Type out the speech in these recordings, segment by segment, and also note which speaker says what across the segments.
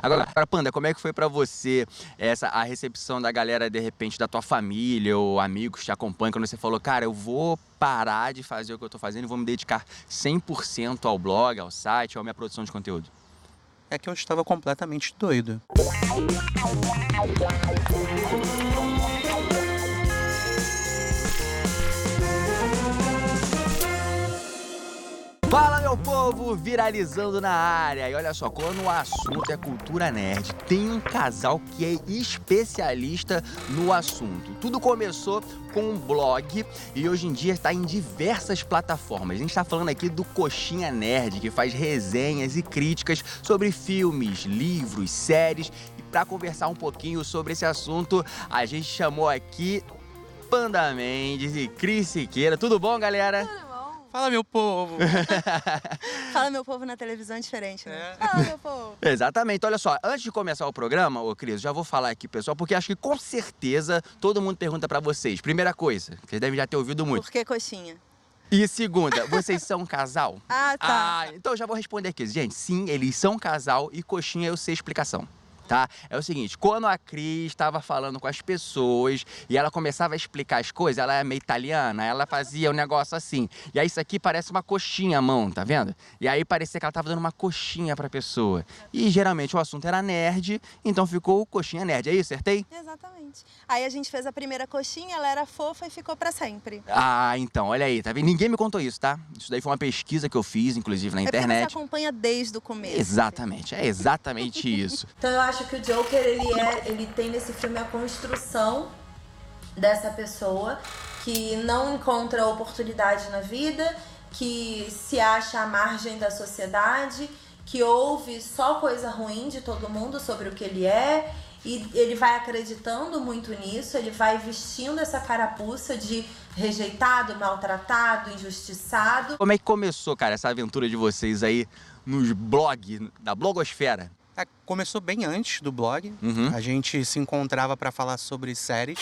Speaker 1: Agora, Panda, como é que foi pra você a recepção da galera, de repente, da tua família ou amigos que te acompanham, quando você falou, cara, eu vou parar de fazer o que eu tô fazendo e vou me dedicar 100% ao blog, ao site, à minha produção de conteúdo?
Speaker 2: É que eu estava completamente doido.
Speaker 1: Fala, meu povo, viralizando na área. E olha só, quando o assunto é cultura nerd, tem um casal que é especialista no assunto. Tudo começou com um blog e hoje em dia está em diversas plataformas. A gente está falando aqui do Coxinha Nerd, que faz resenhas e críticas sobre filmes, livros, séries. E para conversar um pouquinho sobre esse assunto, a gente chamou aqui Panda Mendes e Cris Siqueira. Tudo bom, galera?
Speaker 2: Fala, meu povo!
Speaker 3: Fala, meu povo, na televisão é diferente, né?
Speaker 2: É.
Speaker 3: Fala, meu povo!
Speaker 1: Exatamente. Olha só, antes de começar o programa, ô Cris, já vou falar aqui, pessoal, porque acho que com certeza todo mundo pergunta pra vocês. Primeira coisa, vocês devem já ter ouvido muito.
Speaker 3: Por que coxinha?
Speaker 1: E segunda, vocês são um casal?
Speaker 3: Ah, tá.
Speaker 1: Então eu já vou responder aqui. Gente, sim, eles são um casal e coxinha eu sei a explicação. Tá? É o seguinte, quando a Cris estava falando com as pessoas e ela começava a explicar as coisas, ela é meio italiana, ela fazia um negócio assim. E aí isso aqui parece uma coxinha à mão, tá vendo? E aí parecia que ela estava dando uma coxinha pra pessoa. E geralmente o assunto era nerd, então ficou coxinha nerd. É isso, acertei?
Speaker 3: Exatamente. Aí a gente fez a primeira coxinha, ela era fofa e ficou pra sempre.
Speaker 1: Ah, então, olha aí, tá vendo? Ninguém me contou isso, tá? Isso daí foi uma pesquisa que eu fiz, inclusive, na
Speaker 3: É porque
Speaker 1: internet.
Speaker 3: você acompanha desde o começo.
Speaker 1: Exatamente, é exatamente isso.
Speaker 4: Então eu acho que o Joker, ele tem nesse filme a construção dessa pessoa que não encontra oportunidade na vida, que se acha à margem da sociedade, que ouve só coisa ruim de todo mundo sobre o que ele é, e ele vai acreditando muito nisso, ele vai vestindo essa carapuça de rejeitado, maltratado, injustiçado.
Speaker 1: Como é que começou, cara, essa aventura de vocês aí nos blogs, da blogosfera?
Speaker 2: Começou bem antes do blog. A gente se encontrava para falar sobre séries.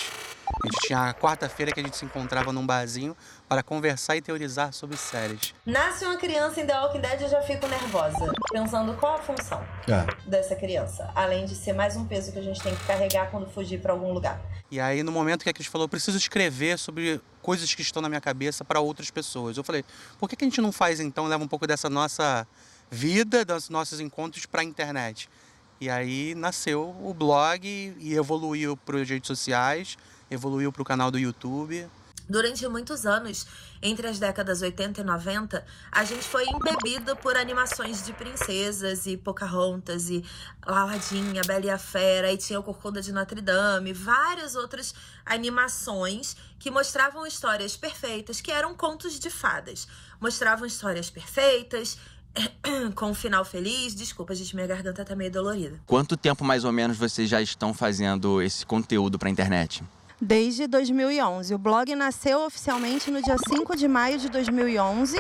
Speaker 2: A gente tinha a quarta-feira que a gente se encontrava num barzinho para conversar e teorizar sobre séries.
Speaker 4: Nasce uma criança em The Walking Dead, eu já fico nervosa, pensando qual a função dessa criança, além de ser mais um peso que a gente tem que carregar quando fugir para algum lugar.
Speaker 2: E aí, no momento que a Cris falou, eu preciso escrever sobre coisas que estão na minha cabeça para outras pessoas. Eu falei, por que a gente não faz, então, leva um pouco dessa nossa vida, dos nossos encontros para a internet? E aí nasceu o blog e evoluiu para as redes sociais, evoluiu para o canal do YouTube.
Speaker 4: Durante muitos anos, entre as décadas 80 e 90, a gente foi embebido por animações de princesas e Pocahontas e Aladdin, a Bela e a Fera, e tinha o Corcunda de Notre Dame, várias outras animações que mostravam histórias perfeitas, que eram contos de fadas. Mostravam histórias perfeitas, com um final feliz. Desculpa, gente, minha garganta tá meio dolorida.
Speaker 1: Quanto tempo, mais ou menos, vocês já estão fazendo esse conteúdo pra internet?
Speaker 3: Desde 2011. O blog nasceu oficialmente no dia 5 de maio de 2011.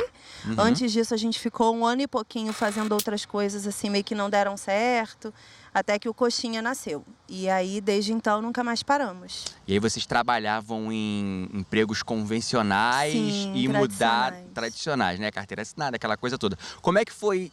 Speaker 3: Antes disso, a gente ficou um ano e pouquinho fazendo outras coisas, assim, meio que não deram certo, até que o Coxinha nasceu. E aí, desde então, nunca mais paramos.
Speaker 1: E aí vocês trabalhavam em empregos convencionais e tradicionais, né? Carteira assinada, aquela coisa toda. Como é que foi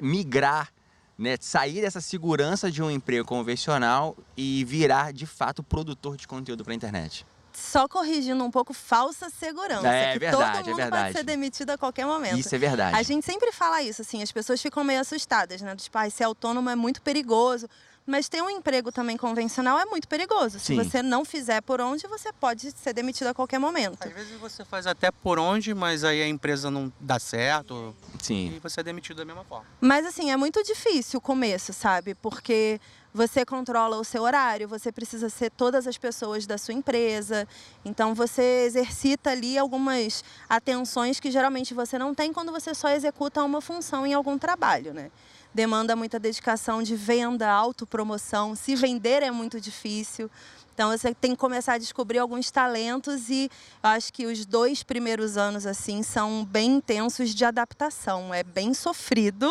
Speaker 1: migrar, né, sair dessa segurança de um emprego convencional e virar, de fato, produtor de conteúdo para a internet?
Speaker 3: Só corrigindo um pouco, falsa segurança.
Speaker 1: É
Speaker 3: que
Speaker 1: verdade,
Speaker 3: todo mundo
Speaker 1: é verdade.
Speaker 3: pode ser demitido a qualquer momento.
Speaker 1: Isso é verdade.
Speaker 3: A gente sempre fala isso, assim, as pessoas ficam meio assustadas, né? Tipo, ser autônomo é muito perigoso. Mas ter um emprego também convencional é muito perigoso.
Speaker 1: Sim.
Speaker 3: Se você não fizer por onde, você pode ser demitido a qualquer momento.
Speaker 2: Às vezes você faz até por onde, mas aí a empresa não dá certo.
Speaker 1: Sim.
Speaker 2: E você é demitido da mesma forma.
Speaker 3: Mas assim, é muito difícil o começo, sabe? Porque você controla o seu horário, você precisa ser todas as pessoas da sua empresa. Então você exercita ali algumas atenções que geralmente você não tem quando você só executa uma função em algum trabalho, né? Demanda muita dedicação de venda, autopromoção. Se vender é muito difícil. Então você tem que começar a descobrir alguns talentos e eu acho que os 2 primeiros anos assim são bem intensos de adaptação. É bem sofrido,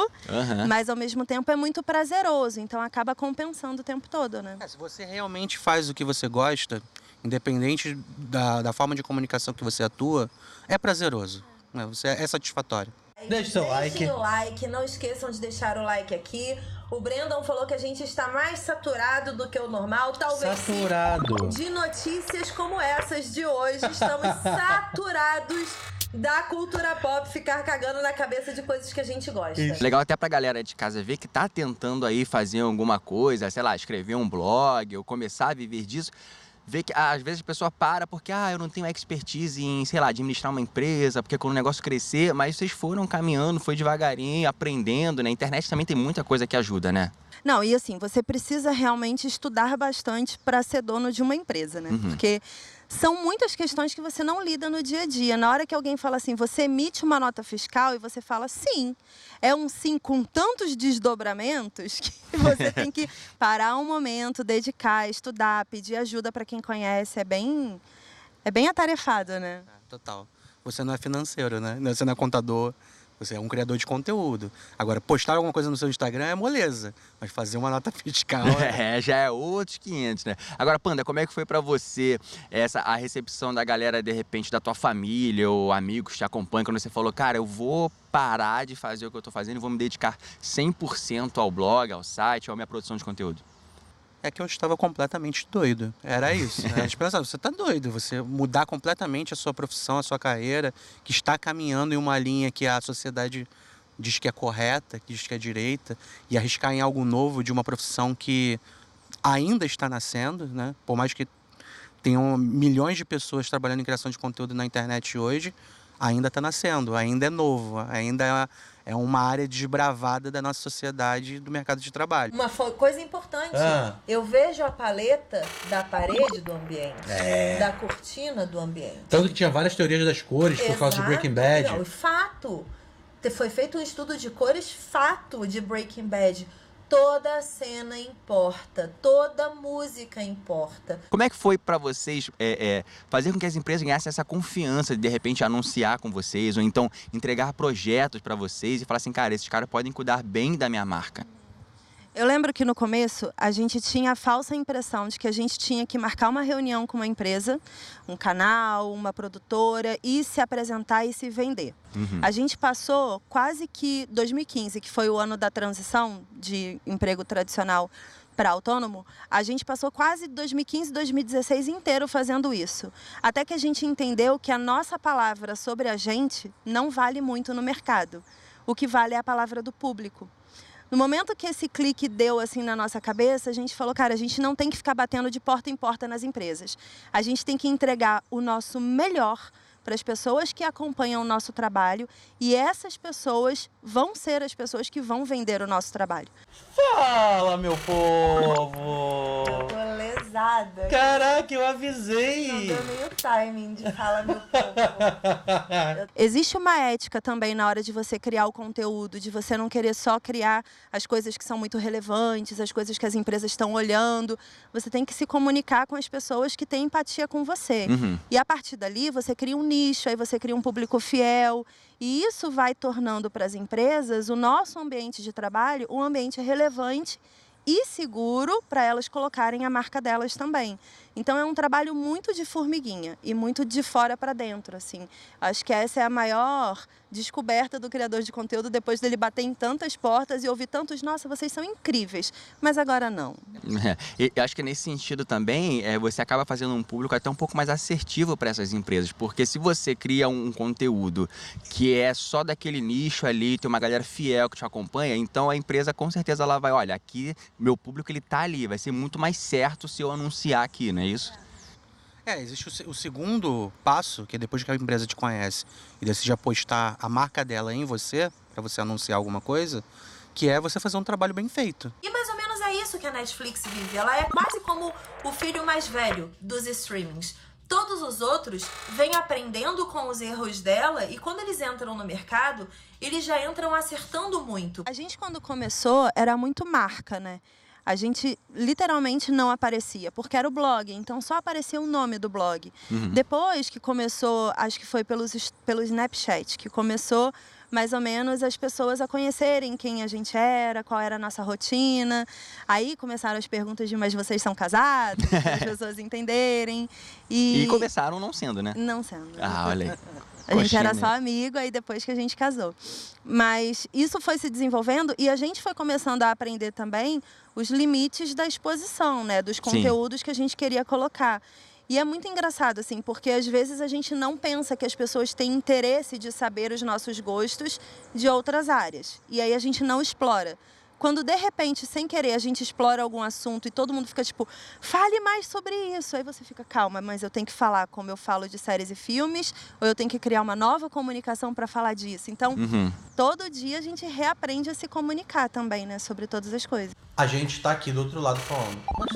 Speaker 3: mas ao mesmo tempo é muito prazeroso. Então acaba compensando o tempo todo, né?
Speaker 2: Se você realmente faz o que você gosta, independente da forma de comunicação que você atua, é prazeroso. Né? É satisfatório.
Speaker 5: Deixe seu like.
Speaker 4: Deixem o like, não esqueçam de deixar o like aqui. O Brandon falou que a gente está mais saturado do que o normal, talvez
Speaker 5: Saturado.
Speaker 4: sim, de notícias como essas de hoje. Estamos saturados da cultura pop ficar cagando na cabeça de coisas que a gente gosta.
Speaker 1: Legal até pra galera de casa ver que tá tentando aí fazer alguma coisa, sei lá, escrever um blog ou começar a viver disso. Ver que às vezes a pessoa para porque, eu não tenho expertise em, sei lá, administrar uma empresa, porque quando o negócio crescer, mas vocês foram caminhando, foi devagarinho, aprendendo, né? A internet também tem muita coisa que ajuda, né?
Speaker 3: Não, e assim, você precisa realmente estudar bastante para ser dono de uma empresa, né? Porque são muitas questões que você não lida no dia a dia. Na hora que alguém fala assim, você emite uma nota fiscal e você fala sim. É um sim com tantos desdobramentos que você tem que parar um momento, dedicar, estudar, pedir ajuda para quem conhece. É bem atarefado, né?
Speaker 2: Total. Você não é financeiro, né? Você não é contador. Você é um criador de conteúdo. Agora, postar alguma coisa no seu Instagram é moleza. Mas fazer uma nota fiscal...
Speaker 1: Já é outros 500, né? Agora, Panda, como é que foi pra você a recepção da galera, de repente, da tua família ou amigos que te acompanham, quando você falou, cara, eu vou parar de fazer o que eu tô fazendo e vou me dedicar 100% ao blog, ao site, à minha produção de conteúdo?
Speaker 2: É que eu estava completamente doido. Era isso. A gente pensava, você está doido. Você mudar completamente a sua profissão, a sua carreira, que está caminhando em uma linha que a sociedade diz que é correta, que diz que é direita, e arriscar em algo novo de uma profissão que ainda está nascendo, né? Por mais que tenham milhões de pessoas trabalhando em criação de conteúdo na internet hoje, ainda está nascendo, ainda é novo, ainda é uma área desbravada da nossa sociedade e do mercado de trabalho.
Speaker 4: Uma coisa importante, eu vejo a paleta da parede do ambiente, da cortina do ambiente.
Speaker 5: Tanto que tinha várias teorias das cores por causa de Breaking Bad.
Speaker 4: Não, fato. Foi feito um estudo de cores, fato, de Breaking Bad. Toda cena importa, toda música importa.
Speaker 1: Como é que foi pra vocês fazer com que as empresas ganhassem essa confiança de repente anunciar com vocês, ou então entregar projetos pra vocês e falar assim, cara, esses caras podem cuidar bem da minha marca?
Speaker 3: Eu lembro que no começo a gente tinha a falsa impressão de que a gente tinha que marcar uma reunião com uma empresa, um canal, uma produtora e se apresentar e se vender. A gente passou quase que 2015, que foi o ano da transição de emprego tradicional para autônomo, a gente passou quase 2015, 2016 inteiro fazendo isso. Até que a gente entendeu que a nossa palavra sobre a gente não vale muito no mercado. O que vale é a palavra do público. No momento que esse clique deu assim na nossa cabeça, a gente falou, cara, a gente não tem que ficar batendo de porta em porta nas empresas. A gente tem que entregar o nosso melhor para as pessoas que acompanham o nosso trabalho e essas pessoas vão ser as pessoas que vão vender o nosso trabalho.
Speaker 5: Fala, meu povo!
Speaker 4: Eu tô lesada.
Speaker 5: Caraca, eu avisei!
Speaker 4: Não deu nem o timing de falar, meu povo.
Speaker 3: Existe uma ética também na hora de você criar o conteúdo, de você não querer só criar as coisas que são muito relevantes, as coisas que as empresas estão olhando. Você tem que se comunicar com as pessoas que têm empatia com você. E a partir dali, você cria um nicho, aí você cria um público fiel. E isso vai tornando para as empresas o nosso ambiente de trabalho um ambiente relevante e seguro para elas colocarem a marca delas também. Então é um trabalho muito de formiguinha e muito de fora para dentro, assim. Acho que essa é a maior descoberta do criador de conteúdo depois dele bater em tantas portas e ouvir tantos, nossa, vocês são incríveis, mas agora não.
Speaker 1: E acho que nesse sentido também, você acaba fazendo um público até um pouco mais assertivo para essas empresas, porque se você cria um conteúdo que é só daquele nicho ali, tem uma galera fiel que te acompanha, então a empresa com certeza ela vai, olha, aqui meu público ele tá ali, vai ser muito mais certo se eu anunciar aqui, não é isso?
Speaker 2: Existe o segundo passo, que é depois que a empresa te conhece e decide apostar a marca dela em você, para você anunciar alguma coisa, que é você fazer um trabalho bem feito.
Speaker 4: E mais ou menos é isso que a Netflix vive. Ela é quase como o filho mais velho dos streamings. Todos os outros vêm aprendendo com os erros dela e quando eles entram no mercado, eles já entram acertando muito.
Speaker 3: A gente, quando começou, era muito marca, né? A gente literalmente não aparecia, porque era o blog, então só aparecia o nome do blog. Depois que começou, acho que foi pelo Snapchat, que começou mais ou menos as pessoas a conhecerem quem a gente era, qual era a nossa rotina. Aí começaram as perguntas de, mas vocês são casados? Para as pessoas entenderem.
Speaker 1: E começaram não sendo, né?
Speaker 3: Não sendo.
Speaker 1: Ah, olha aí.
Speaker 3: A gente era
Speaker 1: Coxinha,
Speaker 3: só
Speaker 1: né?
Speaker 3: amigo, aí depois que a gente casou. Mas isso foi se desenvolvendo e a gente foi começando a aprender também os limites da exposição, né? Dos conteúdos que a gente queria colocar. E é muito engraçado, assim, porque às vezes a gente não pensa que as pessoas têm interesse de saber os nossos gostos de outras áreas. E aí a gente não explora. Quando, de repente, sem querer, a gente explora algum assunto e todo mundo fica tipo, fale mais sobre isso. Aí você fica, calma, mas eu tenho que falar como eu falo de séries e filmes, ou eu tenho que criar uma nova comunicação para falar disso. Então, todo dia a gente reaprende a se comunicar também, né, sobre todas as coisas.
Speaker 5: A gente tá aqui do outro lado falando, mas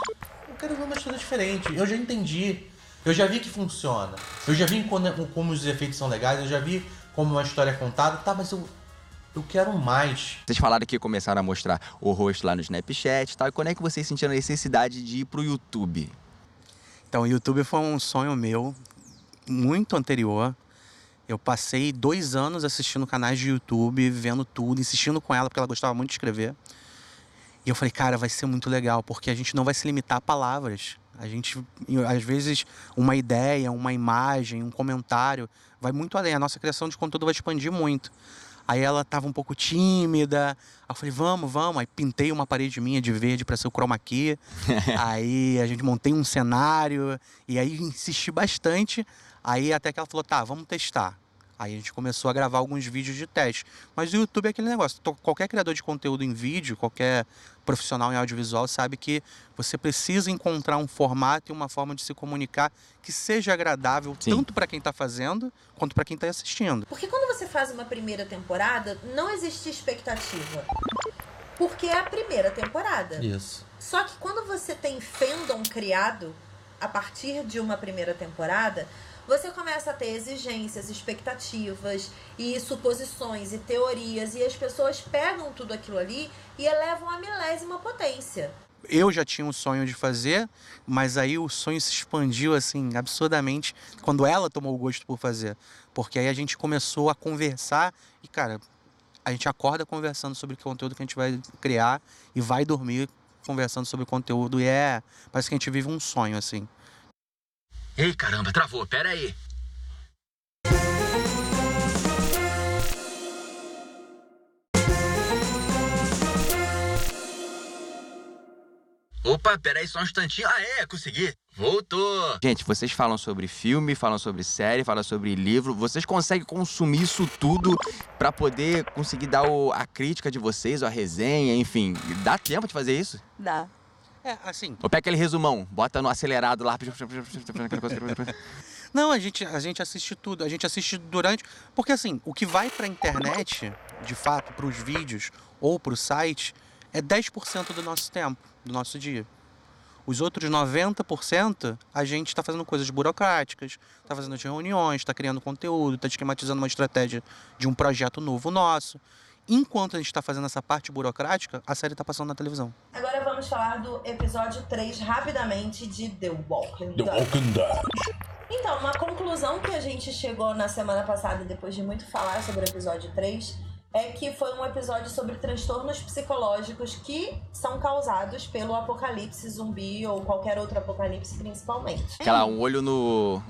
Speaker 5: eu quero ver uma história diferente. Eu já entendi. Eu já vi que funciona. Eu já vi como os efeitos são legais. Eu já vi como uma história é contada. Tá, mas eu quero mais.
Speaker 1: Vocês falaram que começaram a mostrar o rosto lá no Snapchat e tal. E quando é que vocês sentiram a necessidade de ir pro YouTube?
Speaker 2: Então, o YouTube foi um sonho meu, muito anterior. Eu passei 2 anos assistindo canais de YouTube, vendo tudo, insistindo com ela, porque ela gostava muito de escrever. E eu falei, cara, vai ser muito legal, porque a gente não vai se limitar a palavras. A gente, às vezes, uma ideia, uma imagem, um comentário, vai muito além. A nossa criação de conteúdo vai expandir muito. Aí ela tava um pouco tímida. Aí eu falei, vamos. Aí pintei uma parede minha de verde para ser o chroma key. Aí a gente montei um cenário. E aí insisti bastante. Aí até que ela falou, tá, vamos testar. Aí a gente começou a gravar alguns vídeos de teste. Mas o YouTube é aquele negócio. Qualquer criador de conteúdo em vídeo, qualquer profissional em audiovisual sabe que você precisa encontrar um formato e uma forma de se comunicar que seja agradável tanto para quem está fazendo quanto para quem está assistindo.
Speaker 4: Porque quando você faz uma primeira temporada, não existe expectativa. Porque é a primeira temporada.
Speaker 5: Isso.
Speaker 4: Só que quando você tem fandom criado a partir de uma primeira temporada, você começa a ter exigências, expectativas e suposições e teorias, e as pessoas pegam tudo aquilo ali e elevam a milésima potência.
Speaker 2: Eu já tinha um sonho de fazer, mas aí o sonho se expandiu assim absurdamente quando ela tomou o gosto por fazer. Porque aí a gente começou a conversar e, cara, a gente acorda conversando sobre o conteúdo que a gente vai criar e vai dormir conversando sobre o conteúdo. E parece que a gente vive um sonho, assim.
Speaker 1: Ei, caramba, travou, pera aí. Opa, peraí só um instantinho. Consegui. Voltou. Gente, vocês falam sobre filme, falam sobre série, falam sobre livro. Vocês conseguem consumir isso tudo pra poder conseguir dar a crítica de vocês, a resenha, enfim. Dá tempo de fazer isso?
Speaker 3: Dá.
Speaker 2: Assim...
Speaker 1: Ou pega aquele resumão, bota no acelerado lá.
Speaker 2: Não, a gente assiste tudo. A gente assiste durante... Porque, assim, o que vai pra internet, de fato, pros vídeos ou pro site, é 10% do nosso tempo, do nosso dia. Os outros 90%, a gente está fazendo coisas burocráticas, está fazendo as reuniões, está criando conteúdo, está esquematizando uma estratégia de um projeto novo nosso. Enquanto a gente está fazendo essa parte burocrática, a série está passando na televisão.
Speaker 4: Agora vamos falar do episódio 3 rapidamente de The Walking Dead. Então, uma conclusão que a gente chegou na semana passada, depois de muito falar sobre o episódio 3, é que foi um episódio sobre transtornos psicológicos que são causados pelo apocalipse zumbi ou qualquer outro apocalipse, principalmente.
Speaker 1: Aquela um olho no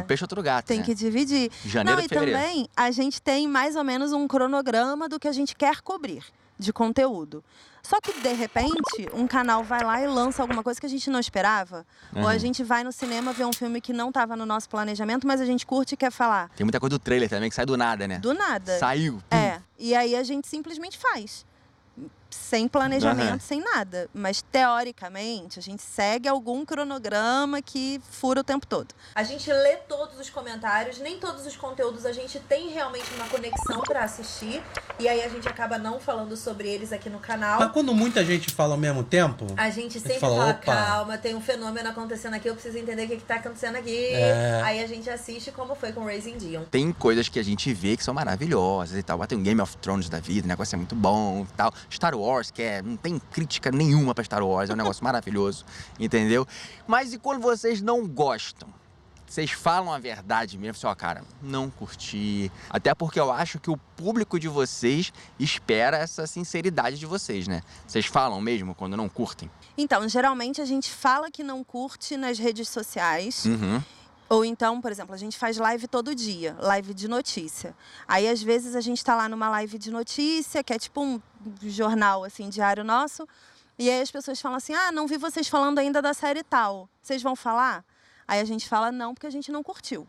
Speaker 1: peixe, outro gato,
Speaker 3: Tem
Speaker 1: né?
Speaker 3: que dividir.
Speaker 1: Janeiro
Speaker 3: Não,
Speaker 1: e fevereiro.
Speaker 3: também a gente tem mais ou menos um cronograma do que a gente quer cobrir de conteúdo. Só que, de repente, um canal vai lá e lança alguma coisa que a gente não esperava. Ou a gente vai no cinema ver um filme que não estava no nosso planejamento, mas a gente curte e quer falar.
Speaker 1: Tem muita coisa do trailer também que sai do nada, né?
Speaker 3: Do nada.
Speaker 1: Saiu. Pum.
Speaker 3: E aí a gente simplesmente faz. Sem planejamento, sem nada. Mas, teoricamente, a gente segue algum cronograma que fura o tempo todo.
Speaker 4: A gente lê todos os comentários, nem todos os conteúdos a gente tem realmente uma conexão pra assistir. E aí a gente acaba não falando sobre eles aqui no canal.
Speaker 5: Mas quando muita gente fala ao mesmo tempo...
Speaker 4: A gente sempre
Speaker 5: fala,
Speaker 4: fala,
Speaker 5: opa.
Speaker 4: calma, tem um fenômeno acontecendo aqui, eu preciso entender o que tá acontecendo aqui. Aí a gente assiste como foi com Raising Dion.
Speaker 1: Tem coisas que a gente vê que são maravilhosas e tal. Tem um Game of Thrones da vida, o negócio é muito bom e tal. Star Wars, não tem crítica nenhuma pra Star Wars, é um negócio maravilhoso, entendeu? Mas e quando vocês não gostam? vocês falam a verdade mesmo, assim, ó, cara, não curti. Até porque eu acho que o público de vocês espera essa sinceridade de vocês, né? Vocês falam mesmo quando não curtem?
Speaker 3: Então, geralmente a gente fala que não curte nas redes sociais.
Speaker 1: Uhum.
Speaker 3: Ou então, por exemplo, a gente faz live todo dia, live de notícia. Aí, às vezes, a gente tá lá numa live de notícia, que é tipo um jornal, assim, diário nosso. E aí as pessoas falam assim, não vi vocês falando ainda da série tal. Vocês vão falar? Aí a gente fala não, porque a gente não curtiu.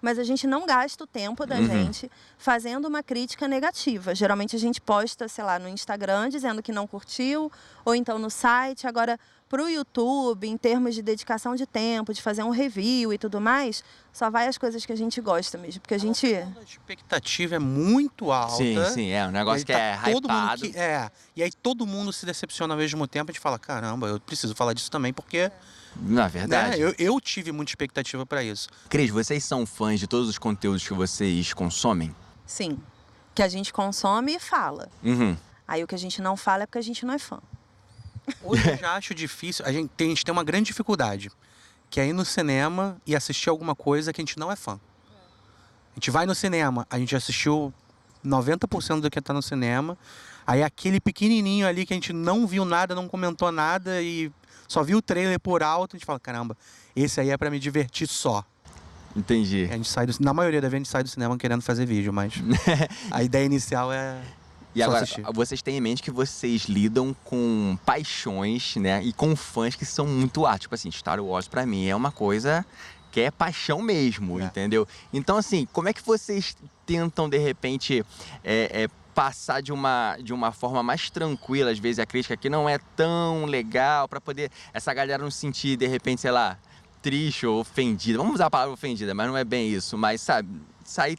Speaker 3: Mas a gente não gasta o tempo da gente fazendo uma crítica negativa. Geralmente a gente posta, sei lá, no Instagram dizendo que não curtiu, ou então no site. Agora, pro YouTube, em termos de dedicação de tempo, de fazer um review e tudo mais, só vai as coisas que a gente gosta mesmo. Porque a gente...
Speaker 2: A expectativa é muito alta.
Speaker 1: Sim, é um negócio que é
Speaker 2: todo mundo
Speaker 1: hypado.
Speaker 2: e aí todo mundo se decepciona ao mesmo tempo. A gente fala, caramba, eu preciso falar disso também, porque...
Speaker 1: Na verdade.
Speaker 2: Né, eu tive muita expectativa para isso.
Speaker 1: Cris, vocês são fãs de todos os conteúdos que vocês consomem?
Speaker 3: Sim, que a gente consome e fala.
Speaker 1: Uhum.
Speaker 3: Aí o que a gente não fala é porque a gente não é fã.
Speaker 2: Hoje eu já acho difícil, a gente tem uma grande dificuldade, que é ir no cinema e assistir alguma coisa que a gente não é fã. A gente vai no cinema, a gente assistiu 90% do que tá no cinema, aí aquele pequenininho ali que a gente não viu nada, não comentou nada e só viu o trailer por alto, a gente fala, caramba, esse aí é pra me divertir só.
Speaker 1: Entendi.
Speaker 2: A gente sai na maioria da vez a gente sai do cinema querendo fazer vídeo, mas a ideia inicial é
Speaker 1: E
Speaker 2: só
Speaker 1: agora,
Speaker 2: assistir.
Speaker 1: vocês têm em mente que vocês lidam com paixões, né? E com fãs que são muito arte. Tipo assim, Star Wars pra mim é uma coisa que é paixão mesmo, entendeu? Então, assim, como é que vocês tentam, de repente, passar de uma forma mais tranquila, às vezes, a crítica que não é tão legal, pra poder essa galera não se sentir, de repente, sei lá, triste ou ofendida. Vamos usar a palavra ofendida, mas não é bem isso. Mas, sabe, sair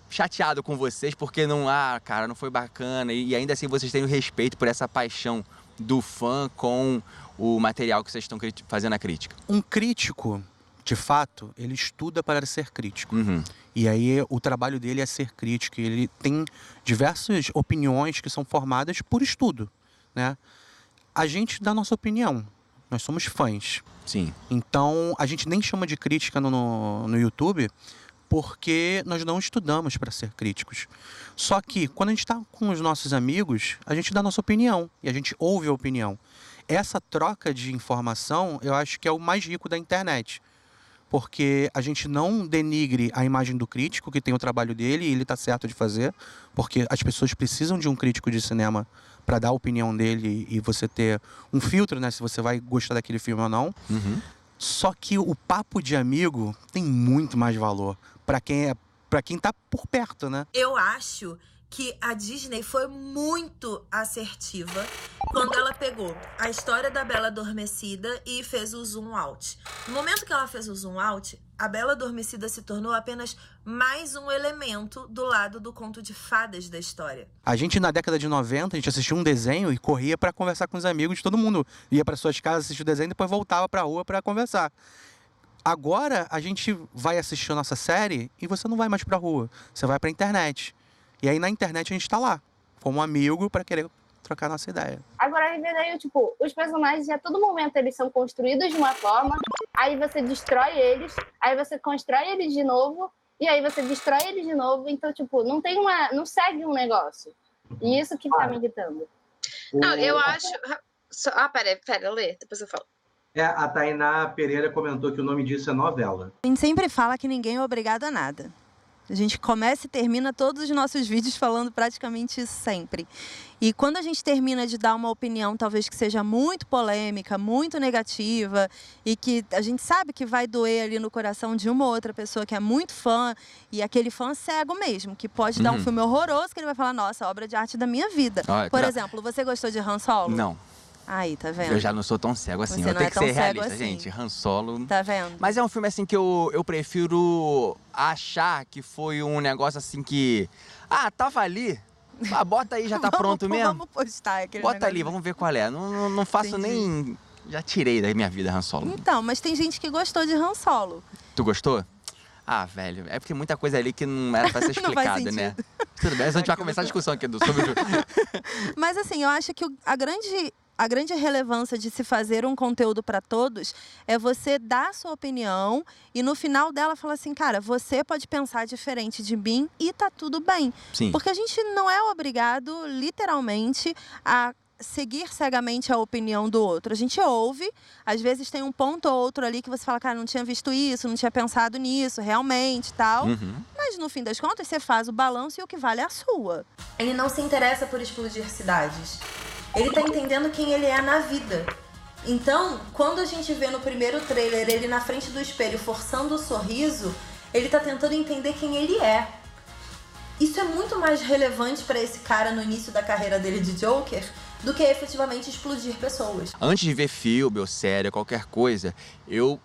Speaker 1: chateado com vocês porque não, cara, não foi bacana. E ainda assim vocês têm o respeito por essa paixão do fã com o material que vocês estão fazendo a crítica.
Speaker 2: Um crítico, de fato, ele estuda para ser crítico.
Speaker 1: Uhum.
Speaker 2: E aí o trabalho dele é ser crítico. E ele tem diversas opiniões que são formadas por estudo, né? A gente dá nossa opinião. Nós somos fãs.
Speaker 1: Sim.
Speaker 2: Então, a gente nem chama de crítica no YouTube porque nós não estudamos para ser críticos. Só que, quando a gente está com os nossos amigos, a gente dá nossa opinião e a gente ouve a opinião. Essa troca de informação, eu acho que é o mais rico da internet. Porque a gente não denigre a imagem do crítico, que tem o trabalho dele e ele está certo de fazer, porque as pessoas precisam de um crítico de cinema para dar a opinião dele e você ter um filtro, né, se você vai gostar daquele filme ou não.
Speaker 1: Uhum.
Speaker 2: Só que o papo de amigo tem muito mais valor para quem tá por perto, né?
Speaker 4: Eu acho que a Disney foi muito assertiva quando ela pegou a história da Bela Adormecida e fez o zoom out. No momento que ela fez o zoom out, a Bela Adormecida se tornou apenas mais um elemento do lado do conto de fadas da história.
Speaker 2: A gente, na década de 90, a gente assistia um desenho e corria para conversar com os amigos. Todo mundo ia para suas casas, assistir o desenho e depois voltava para a rua para conversar. Agora, a gente vai assistir a nossa série e você não vai mais para a rua. Você vai para a internet. E aí, na internet, a gente tá lá, como amigo, para querer trocar nossa ideia.
Speaker 6: Agora, Riverdale, tipo, os personagens, a todo momento, eles são construídos de uma forma, aí você destrói eles, aí você constrói eles de novo, e aí você destrói eles de novo. Então, tipo, não segue um negócio. E isso que tá me irritando.
Speaker 7: Não, eu acho... Pera, lê, depois eu falo.
Speaker 5: A Tainá Pereira comentou que o nome disso é novela.
Speaker 3: A gente sempre fala que ninguém é obrigado a nada. A gente começa e termina todos os nossos vídeos falando praticamente isso sempre. E quando a gente termina de dar uma opinião, talvez que seja muito polêmica, muito negativa, e que a gente sabe que vai doer ali no coração de uma ou outra pessoa que é muito fã, e aquele fã cego mesmo, que pode dar um filme horroroso, que ele vai falar, nossa, obra de arte da minha vida. Por exemplo, você gostou de Han Solo?
Speaker 1: Não.
Speaker 3: Aí, tá vendo?
Speaker 1: Eu já não sou tão cego assim.
Speaker 3: Você
Speaker 1: Eu
Speaker 3: não
Speaker 1: tenho
Speaker 3: é
Speaker 1: que
Speaker 3: tão
Speaker 1: ser
Speaker 3: cego
Speaker 1: realista,
Speaker 3: assim.
Speaker 1: gente. Han Solo.
Speaker 3: Tá vendo?
Speaker 1: Mas é um filme assim que eu prefiro achar que foi um negócio assim que... tava ali. Bota aí, já tá pronto mesmo.
Speaker 3: Vamos postar aquele
Speaker 1: Bota
Speaker 3: negócio.
Speaker 1: ali, vamos ver qual é. Não faço
Speaker 3: Entendi.
Speaker 1: nem... Já tirei da minha vida Han Solo.
Speaker 3: Então, mas tem gente que gostou de Han Solo.
Speaker 1: Tu gostou? Velho, é porque tem muita coisa ali que não era pra ser
Speaker 3: Não faz
Speaker 1: explicada, né?
Speaker 3: sentido.
Speaker 1: Tudo bem, mas a gente vai começar a discussão aqui sobre o filme.
Speaker 3: Mas assim, eu acho que a grande a grande relevância de se fazer um conteúdo para todos é você dar a sua opinião e no final dela falar assim, cara, você pode pensar diferente de mim e tá tudo bem.
Speaker 1: Sim.
Speaker 3: Porque a gente não é obrigado, literalmente, a seguir cegamente a opinião do outro. A gente ouve, às vezes tem um ponto ou outro ali que você fala, cara, não tinha visto isso, não tinha pensado nisso, realmente, tal. Mas no fim das contas, você faz o balanço e o que vale é a sua.
Speaker 4: Ele não se interessa por explodir cidades. Ele tá entendendo quem ele é na vida. Então, quando a gente vê no primeiro trailer ele na frente do espelho forçando o sorriso, ele tá tentando entender quem ele é. Isso é muito mais relevante para esse cara no início da carreira dele de Joker do que efetivamente explodir pessoas.
Speaker 1: Antes de ver filme ou série, qualquer coisa, eu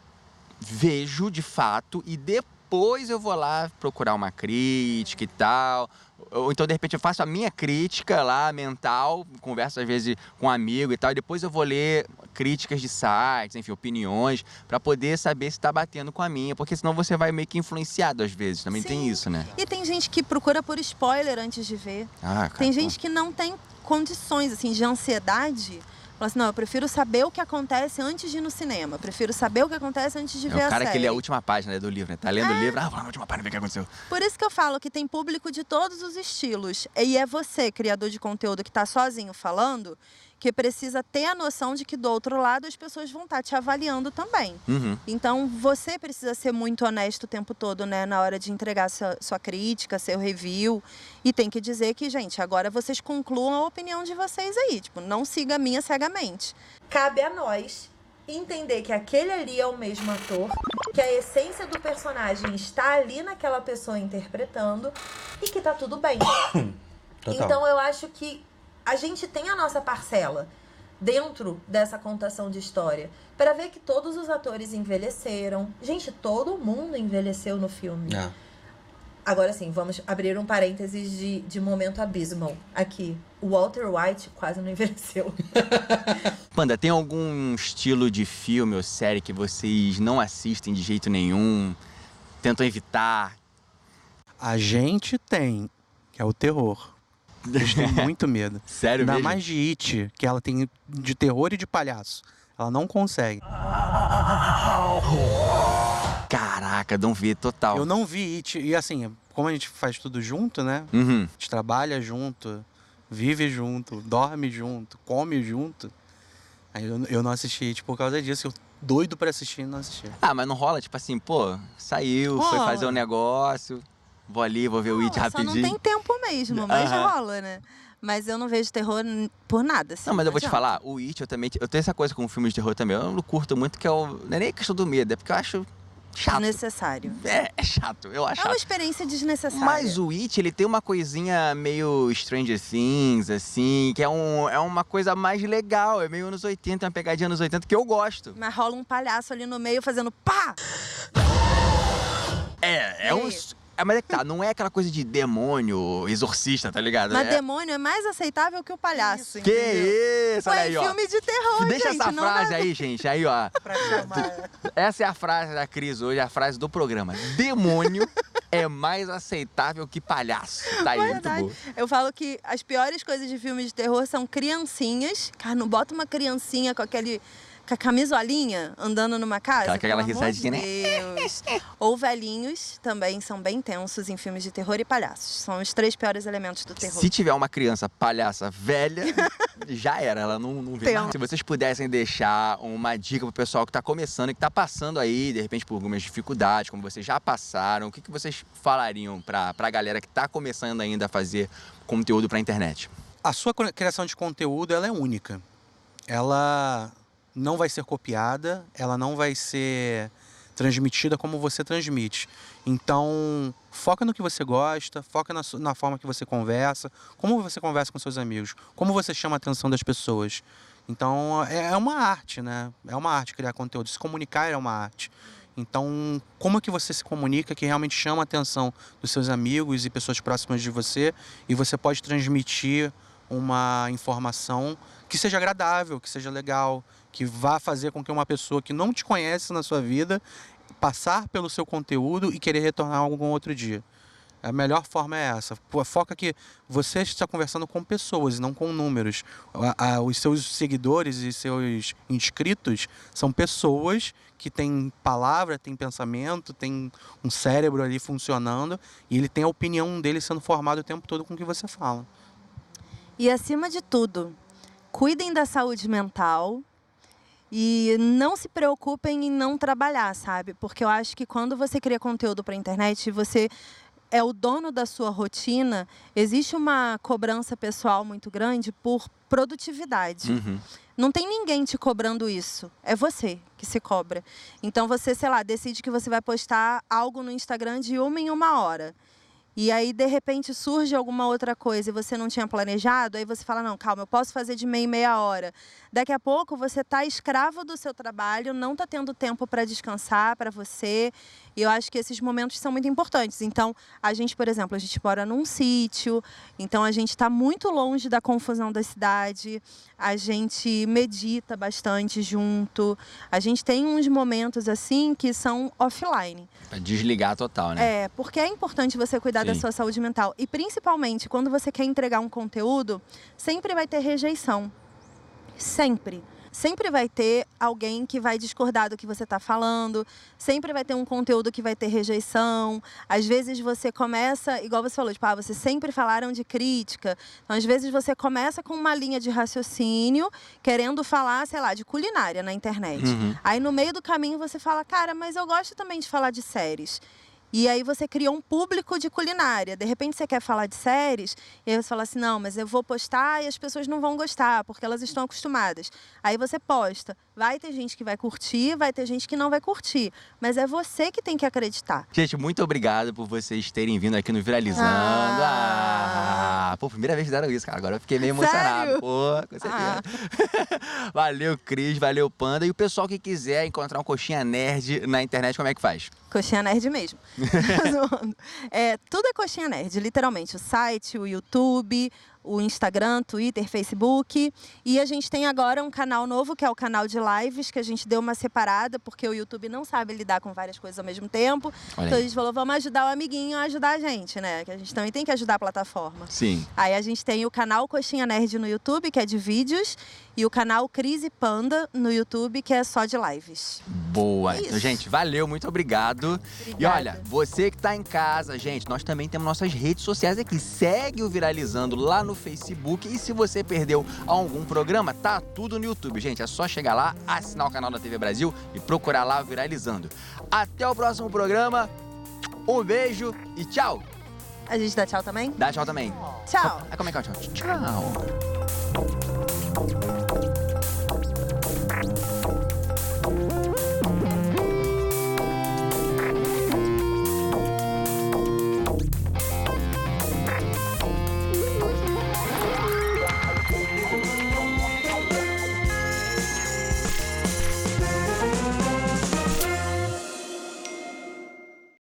Speaker 1: vejo de fato e depois eu vou lá procurar uma crítica e tal. Ou então, de repente, eu faço a minha crítica lá, mental, converso às vezes com um amigo e tal, e depois eu vou ler críticas de sites, enfim, opiniões, para poder saber se tá batendo com a minha, porque senão você vai meio que influenciado às vezes, também tem isso, né?
Speaker 3: E tem gente que procura por spoiler antes de ver.
Speaker 1: Ah, cara,
Speaker 3: Tem gente que não tem condições, assim, de ansiedade. Fala assim, não, eu prefiro saber o que acontece antes de ir no cinema. Eu prefiro saber o que acontece antes de ver a série.
Speaker 1: É o cara que lê a última página, né, do livro, né? Tá lendo o livro, vou na última página ver o que aconteceu.
Speaker 3: Por isso que eu falo que tem público de todos os estilos. E é você, criador de conteúdo, que tá sozinho falando, que precisa ter a noção de que do outro lado as pessoas vão estar te avaliando também. Então, você precisa ser muito honesto o tempo todo, né? Na hora de entregar sua crítica, seu review. E tem que dizer que, gente, agora vocês concluam a opinião de vocês aí. Tipo, não siga a minha cegamente.
Speaker 4: Cabe a nós entender que aquele ali é o mesmo ator, que a essência do personagem está ali naquela pessoa interpretando e que tá tudo bem.
Speaker 5: Total.
Speaker 4: Então, eu acho que a gente tem a nossa parcela dentro dessa contação de história para ver que todos os atores envelheceram. Gente, todo mundo envelheceu no filme. Agora sim, vamos abrir um parênteses de momento abysmal aqui. O Walter White quase não envelheceu.
Speaker 1: Panda, tem algum estilo de filme ou série que vocês não assistem de jeito nenhum? Tentam evitar?
Speaker 2: A gente tem, que é o terror. Eles têm muito medo.
Speaker 1: Sério
Speaker 2: Ainda
Speaker 1: mesmo?
Speaker 2: mais de It, que ela tem de terror e de palhaço. Ela não consegue.
Speaker 1: Caraca, não vi total.
Speaker 2: Eu não vi It. E assim, como a gente faz tudo junto, né? A gente trabalha junto, vive junto, dorme junto, come junto. Aí eu não assisti It por causa disso. Eu doido pra assistir e não assisti.
Speaker 1: Ah, mas não rola, tipo assim, pô, saiu, foi fazer um negócio, vou ali, vou ver o It rapidinho.
Speaker 3: Só não tem tempo mesmo, mas rola, né? Mas eu não vejo terror por nada, assim.
Speaker 1: Não, mas eu vou te
Speaker 3: adianta.
Speaker 1: falar, o It, eu tenho essa coisa com filmes de terror também, eu não curto muito, que não é nem questão do medo, é porque eu acho chato.
Speaker 3: Desnecessário.
Speaker 1: É chato, eu acho
Speaker 3: É uma
Speaker 1: chato.
Speaker 3: experiência desnecessária.
Speaker 1: Mas o It, ele tem uma coisinha meio Stranger Things, assim, que é uma coisa mais legal, é meio anos 80, uma pegadinha anos 80 que eu gosto.
Speaker 3: Mas rola um palhaço ali no meio fazendo pá!
Speaker 1: Mas é que tá, não é aquela coisa de demônio, exorcista, tá ligado?
Speaker 3: Mas demônio é mais aceitável que o palhaço,
Speaker 1: Que
Speaker 3: entendeu?
Speaker 1: isso, olha aí, ó.
Speaker 3: filme de terror,
Speaker 1: Deixa
Speaker 3: gente.
Speaker 1: essa
Speaker 3: não
Speaker 1: frase
Speaker 3: dá-
Speaker 1: aí, gente, aí, ó. Essa é a frase da Cris hoje, a frase do programa. Demônio é mais aceitável que palhaço. Tá aí, muito
Speaker 3: Verdade.
Speaker 1: bom.
Speaker 3: Eu falo que as piores coisas de filme de terror são criancinhas. Cara, não bota uma criancinha com a camisolinha andando numa casa.
Speaker 1: Aquela
Speaker 3: pelo amor
Speaker 1: risadinha, né?
Speaker 3: de Deus. Ou velhinhos também são bem tensos em filmes de terror e palhaços. São os 3 piores elementos do terror.
Speaker 1: Se tiver uma criança palhaça velha, já era, ela não vê
Speaker 3: Tem.
Speaker 1: mais. Se vocês pudessem deixar uma dica pro pessoal que tá começando e que tá passando aí, de repente, por algumas dificuldades, como vocês já passaram, o que vocês falariam pra galera que tá começando ainda a fazer conteúdo pra internet?
Speaker 2: A sua criação de conteúdo, ela é única. Ela não vai ser copiada, ela não vai ser transmitida como você transmite. Então, foca no que você gosta, foca na forma que você conversa, como você conversa com seus amigos, como você chama a atenção das pessoas. Então, é uma arte, né? É uma arte criar conteúdo. Se comunicar é uma arte. Então, como é que você se comunica que realmente chama a atenção dos seus amigos e pessoas próximas de você e você pode transmitir uma informação que seja agradável, que seja legal, que vá fazer com que uma pessoa que não te conhece na sua vida passar pelo seu conteúdo e querer retornar algum outro dia. A melhor forma é essa. Foca que você está conversando com pessoas e não com números. Os seus seguidores e seus inscritos são pessoas que têm palavra, têm pensamento, têm um cérebro ali funcionando e ele tem a opinião dele sendo formada o tempo todo com o que você fala.
Speaker 3: E acima de tudo, cuidem da saúde mental e não se preocupem em não trabalhar, sabe? Porque eu acho que quando você cria conteúdo para a internet, você é o dono da sua rotina, existe uma cobrança pessoal muito grande por produtividade. Não tem ninguém te cobrando isso. É você que se cobra. Então você, sei lá, decide que você vai postar algo no Instagram de 1 em 1 hora. E aí, de repente, surge alguma outra coisa e você não tinha planejado, aí você fala, não, calma, eu posso fazer de meia em meia hora. Daqui a pouco você está escravo do seu trabalho, não está tendo tempo para descansar, para você. E eu acho que esses momentos são muito importantes. Então, a gente, por exemplo, a gente mora num sítio, então a gente está muito longe da confusão da cidade, a gente medita bastante junto, a gente tem uns momentos assim que são offline.
Speaker 1: Pra desligar total, né?
Speaker 3: É, porque é importante você cuidar da sua saúde mental. E principalmente, quando você quer entregar um conteúdo, sempre vai ter rejeição. Sempre. Sempre vai ter alguém que vai discordar do que você está falando, sempre vai ter um conteúdo que vai ter rejeição. Às vezes você começa, igual você falou, tipo, vocês sempre falaram de crítica. Então, às vezes você começa com uma linha de raciocínio, querendo falar, sei lá, de culinária na internet. Aí no meio do caminho você fala, cara, mas eu gosto também de falar de séries. E aí você criou um público de culinária. De repente você quer falar de séries, e aí você fala assim, não, mas eu vou postar e as pessoas não vão gostar, porque elas estão acostumadas. Aí você posta. Vai ter gente que vai curtir, vai ter gente que não vai curtir. Mas é você que tem que acreditar.
Speaker 1: Gente, muito obrigado por vocês terem vindo aqui no Viralizando. Pô, primeira vez que fizeram isso, cara. Agora eu fiquei meio emocionado.
Speaker 3: Sério?
Speaker 1: Pô, com certeza. Valeu, Cris, valeu, Panda. E o pessoal que quiser encontrar um Coxinha Nerd na internet, como é que faz?
Speaker 3: Coxinha Nerd mesmo. Tudo é Coxinha Nerd, literalmente. O site, o YouTube, o Instagram, Twitter, Facebook. E a gente tem agora um canal novo, que é o canal de lives, que a gente deu uma separada, porque o YouTube não sabe lidar com várias coisas ao mesmo tempo. Então a gente falou, vamos ajudar o amiguinho a ajudar a gente, né? Que a gente também tem que ajudar a plataforma.
Speaker 1: Sim.
Speaker 3: Aí a gente tem o canal Coxinha Nerd no YouTube, que é de vídeos, e o canal Cris e Panda no YouTube, que é só de lives.
Speaker 1: Boa.
Speaker 3: É
Speaker 1: Então, gente, valeu, muito obrigado. E olha, você que tá em casa, gente, nós também temos nossas redes sociais aqui. Segue o Viralizando lá no Facebook. E se você perdeu algum programa, tá tudo no YouTube, gente. É só chegar lá, assinar o canal da TV Brasil e procurar lá Viralizando. Até o próximo programa. Um beijo e tchau.
Speaker 3: A gente dá tchau também?
Speaker 1: Dá tchau também.
Speaker 3: Tchau.
Speaker 1: Como é que é o tchau? Tchau.